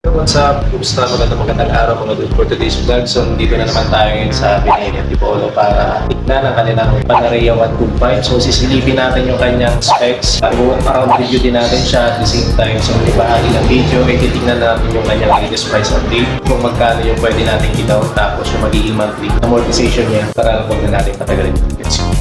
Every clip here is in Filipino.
What's up? Kumusta? Magandang araw mga dude. For today's vlog, so dito na naman tayo ngayon sa Binili Antipolo para tignan ang kanilang Panarea 125. So sisilipin natin yung kanyang specs. Around review din natin siya at the same time. So may bahagi ng video, titignan natin yung kanyang latest price update. Kung magkano yung pwede natin i-down tapos yung magiging monthly amortization niya para huwag na natin patagalin. Let's go.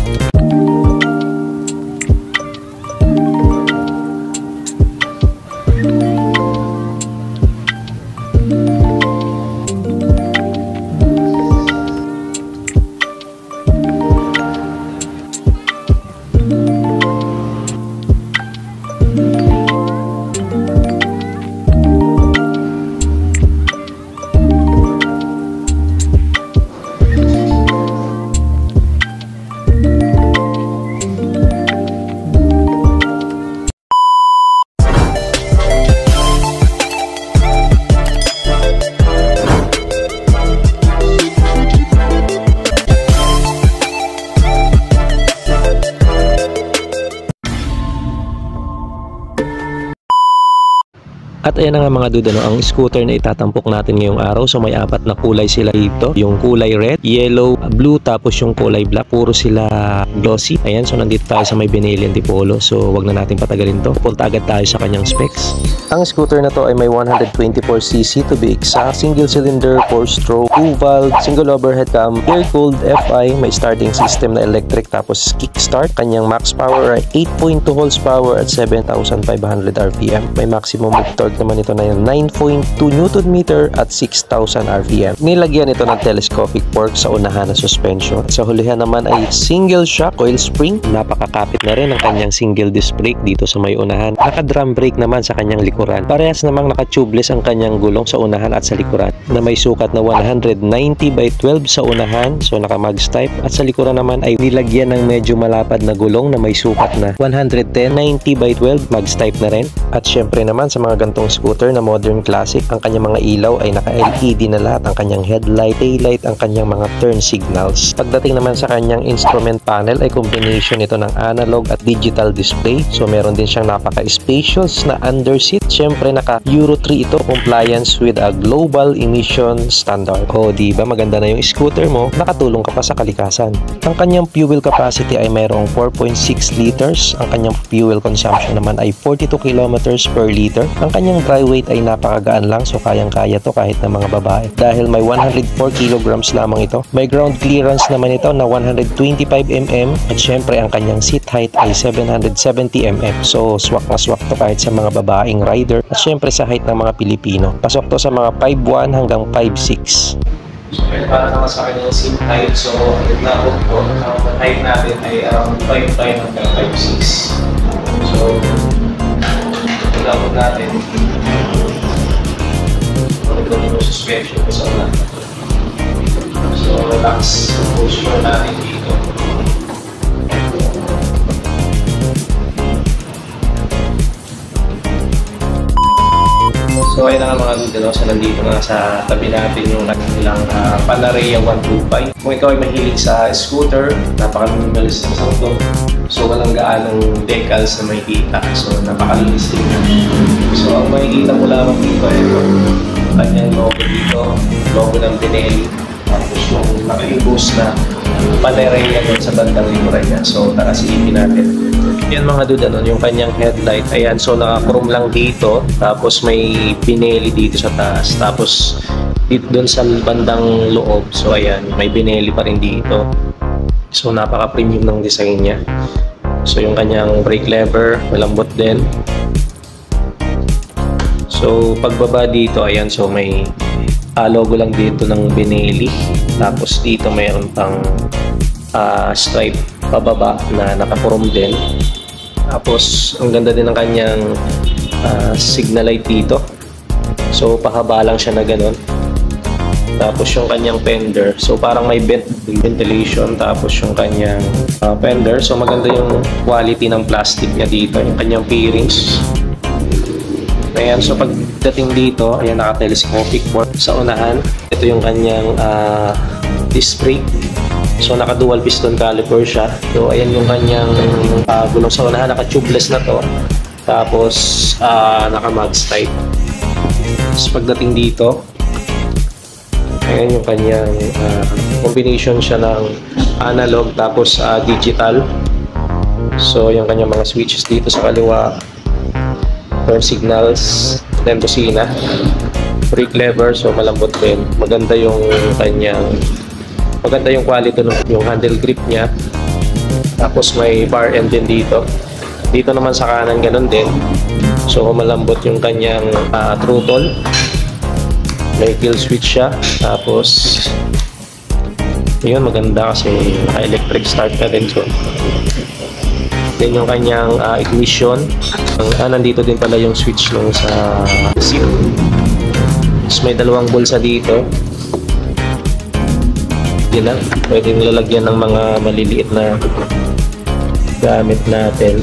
At ayan na nga mga dude, ang scooter na itatampok natin ngayong araw. So may apat na kulay sila dito. Yung kulay red, yellow, blue, tapos yung kulay black. Puro sila glossy. Ayan, so nandito tayo sa may Binili Antipolo. So wag na natin patagalin to. Punta agad tayo sa kanyang specs. Ang scooter na to ay may 124cc to be exact. Single cylinder, 4-stroke, 2-valve, single overhead cam, air-cooled FI. May starting system na electric tapos kickstart. Kanyang max power ay 8.2 horsepower at 7,500 RPM. May maximum torque naman ito na yung 9.2 Newton meter at 6,000 RPM. Nilagyan ito ng telescopic fork sa unahan na suspension. Sa hulihan naman ay single shock coil spring. Napakakapit na rin ang kanyang single disc brake dito sa may unahan. Naka-drum brake naman sa kanyang likuran. Parehas namang naka-tubeless ang kanyang gulong sa unahan at sa likuran na may sukat na 190 by 12 sa unahan. So naka-mags type. At sa likuran naman ay nilagyan ng medyo malapad na gulong na may sukat na 110 90 by 12 mags type na rin. At syempre naman sa mga gantong scooter na modern classic, ang kanyang mga ilaw ay naka-LED na lahat, ang kanyang headlight, taillight, ang kanyang mga turn signals. Pagdating naman sa kanyang instrument panel ay combination ito ng analog at digital display. So meron din siyang napaka-spacious na underseat. Syempre naka Euro 3 ito, compliance with a global emission standard. O diba maganda na yung scooter mo, nakatulong ka pa sa kalikasan. Ang kanyang fuel capacity ay mayroong 4.6 liters. Ang kanyang fuel consumption naman ay 42 kilometers per liter. Ang kanyang dry weight ay napakagaan lang, so kayang-kaya to kahit na mga babae dahil may 104 kilograms lamang ito. May ground clearance naman ito na 125 mm at syempre ang kanyang seat height ay 770 mm. So swak na swak to kahit sa mga babaeng rider at syempre sa height ng mga Pilipino. Pasok to sa mga 5'1 hanggang 5'6. So para naman sa akin yung seat height, so nabot ko, ang height natin ay around 5'5 hanggang 5'6. So nabot natin ito yung suspension ko sa ulan. So relax yung posture natin dito. So ayun na nga mga dude, so nandito na sa tabi natin yung kanilang Panarea 125. Kung ikaw ay mahilig sa scooter, napaka-minimalist ng auto. So walang gaanong decals na makikita. So napakalinis din. So ang makikita mo lamang dito ay kanyang logo dito, logo ng Binili. Tapos yung naka-impose na Panarea doon sa bandang likuran niya. So tara silipin natin. Yan mga dude, yung kanyang headlight. Ayan, so naka-chrome lang dito. Tapos may Binili dito sa taas. Tapos dito doon sa bandang loob. So ayan, may Binili pa rin dito. So napaka-premium ng design niya. So yung kanyang brake lever, malambot din. So pagbaba dito, ayan, so may logo lang dito ng Binili. Tapos dito mayroon pang stripe pababa na naka-chrome din. Tapos ang ganda din ng kanyang signal light dito. So pahaba lang siya na ganun. Tapos yung kanyang fender, so parang may ventilation. Tapos yung kanyang fender, so maganda yung quality ng plastic niya dito. Yung kanyang bearings, ayan, so pagdating dito, ayan, naka-telescopic fork sa unahan. Ito yung kanyang disc brake. So naka dual piston caliper siya. So ayan yung kanyang gulong sa unahan, naka tubeless na to. Tapos naka mags type. Tapos pagdating dito, ayan yung kanyang combination siya ng analog tapos digital. So yung kanyang mga switches dito sa kaliwa, turn signals, then busina, brake lever, so malambot din. Maganda yung quality ng yung handle grip niya. Tapos may bar end din dito. Dito naman sa kanan ganun din. So malambot yung kanyang throttle. May kill switch siya. Tapos yun, maganda kasi electric start na din. So then yung kanyang ignition. Nandito din pala yung switch nung sa seat. Tapos may dalawang bulsa dito. Yun lang. Pwede nilalagyan ng mga maliliit na gamit natin.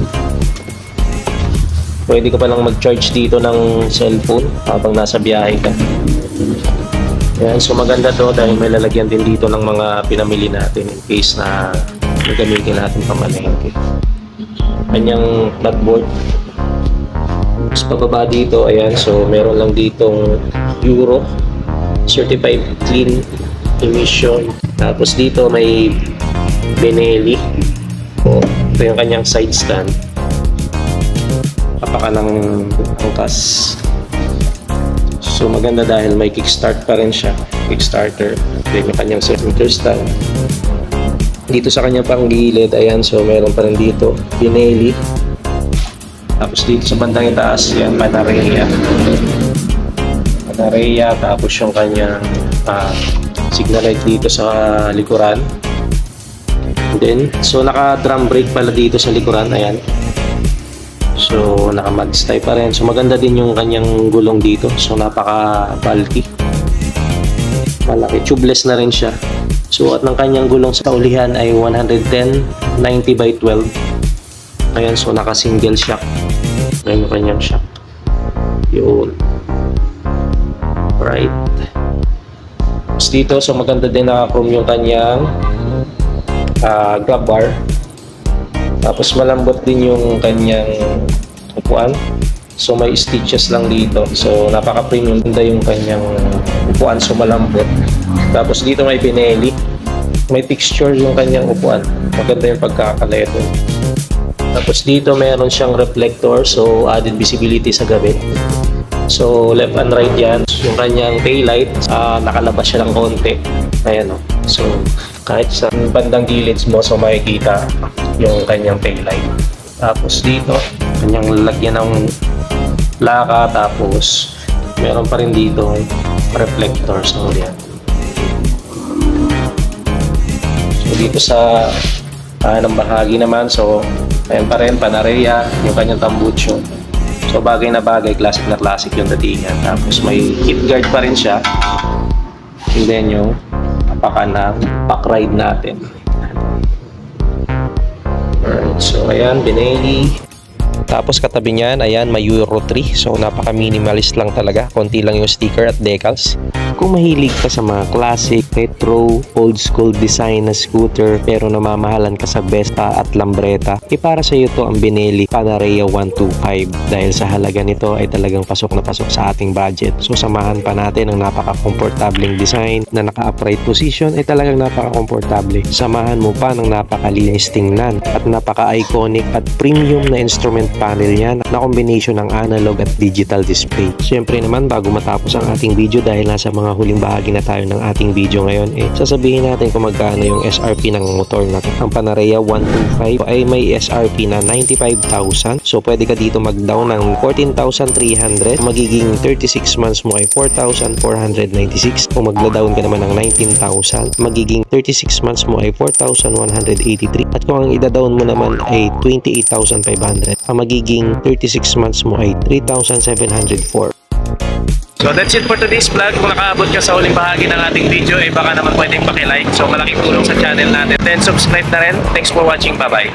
Pwede ka palang mag-charge dito ng cellphone habang nasa biyahe ka. Yan, so maganda to dahil may lalagyan din dito ng mga pinamili natin in case na gagamitin natin pamalengke. Kanyang flatboard. Tapos pababa dito, ayan, so meron lang ditong Euro Certified Clean Emission. Tapos dito may Benelli. So, ito yung kanyang side stand. Kapaka ng angkas. So maganda dahil may kickstart pa rin siya. Kickstarter. Then yung kanyang center stand. Dito sa kanyang panggilid, ayan, so meron pa rin dito Benelli. Tapos dito sa bandang itaas, yan, Panarea. Panarea, tapos yung kanyang signal light dito sa likuran. Then, so naka-drum brake pala dito sa likuran, ayan. So, naka-magstay pa rin. So, maganda din yung kanyang gulong dito. So, napaka-bulky. Malaki. Tubeless na rin siya. So, at ng kanyang gulong sa ulihan ay 110/90/12. Ayan, so naka-single shock. Ayan yung kanyang shock. Yun. Right. Tapos dito, so maganda din naka-chrome yung kanyang grab bar. Tapos malambot din yung kanyang upuan. So may stitches lang dito. So napaka-premium ganda yung kanyang upuan, so malambot. Tapos dito may Benelli. May texture yung kanyang upuan. Maganda yung pagkakaleto. Tapos dito meron siyang reflector, so added visibility sa gabi. So left and right yan. Yung kanyang taillight, nakalabas siya ng konti. Ayan o. So kahit sa bandang gilid mo, so makikita yung kanyang taillight. Tapos dito, kanyang lalagyan ng laka. Tapos meron pa rin dito reflector. So yan. So dito sa ng bahagi naman, so ayan pa rin, Panarea, yung kanyang tambucho. So bagay na bagay, classic na classic yung datingan. Tapos may hip guard pa rin siya. And then yung apaka ng pack ride natin. Alright, so ayan, Benelli. Tapos katabi niyan, ayan, may Euro 3. So napaka-minimalist lang talaga. Konti lang yung sticker at decals. Kung mahilig ka sa mga classic, retro, old school design na scooter pero namamahalan ka sa Vespa at Lambretta, para sa iyo to ang Benelli Panarea 125 dahil sa halaga nito ay talagang pasok na pasok sa ating budget. So samahan pa natin ang napaka-komportableng design na naka-upright position ay talagang napaka-komportable. Samahan mo pa ng napakalinis tingnan at napaka-iconic at premium na instrument panel yan na combination ng analog at digital display. Siyempre naman, bago matapos ang ating video dahil nasa mga huling bahagi na tayo ng ating video ngayon, sasabihin natin kung magkano yung SRP ng motor na ang Panarea 125 ay may SRP na 95,000. So pwede ka dito mag-down ng 14,300. Magiging 36 months mo ay 4,496. Kung magla-down ka naman ng 19,000, magiging 36 months mo ay 4,183. At kung ang ida-down mo naman ay 28,500, ang magiging 36 months mo ay 3,704. So that's it for today's vlog. Kung nakaabot ka sa huling bahagi ng ating video, baka naman pwedeng paki-like. So malaking tulong sa channel natin. Then subscribe na rin. Thanks for watching. Bye-bye.